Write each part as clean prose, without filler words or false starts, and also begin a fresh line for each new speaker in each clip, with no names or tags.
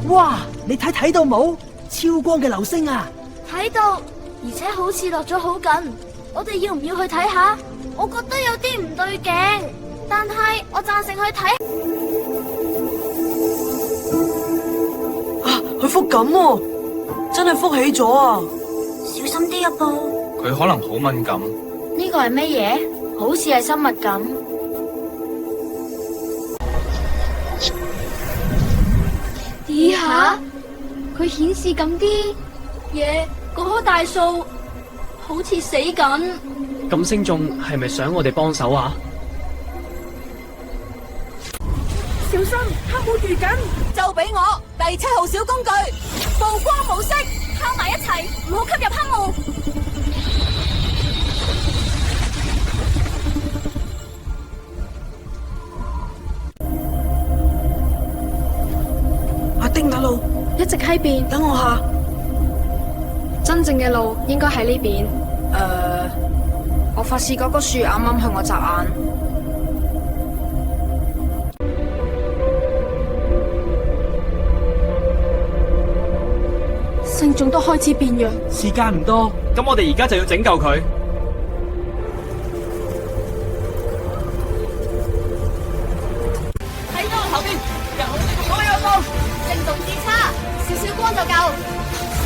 哇！你睇到冇？超光嘅流星啊！
睇到，而且好似落咗好近。我哋要唔要去睇下？我覺得有啲唔對勁，但係我贊成去睇。
啊！佢復緊喎，真係復起咗啊！
小心啲啊，布。
佢可能好敏感。
呢個係乜嘢？好似係生物咁。底下佢顯示緊啲嘢，嗰棵大樹好似死緊。
咁星眾係咪想我哋幫手啊？
小心，黑帽遇緊，就俾我第7號小工具曝光模式，
靠埋一齊，唔好吸入黑霧。
阿丁打路
一直喺邊，
等我下。
真正嘅路應該喺呢邊。我發現嗰棵樹啱啱向我眨眼。聖眾都開始變弱，
時間唔多，
咁我哋而家就要拯救佢。
睇到後邊，我有到，
靈動之差，少少光就夠。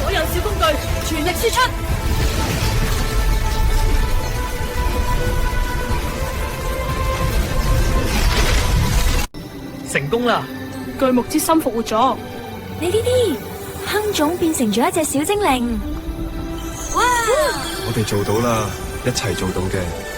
所有小工具全力輸出。
成功啦！
巨木之心復活咗。
你呢啲亨種變成咗一隻小精靈。哇！
我哋做到啦，一齊做到嘅。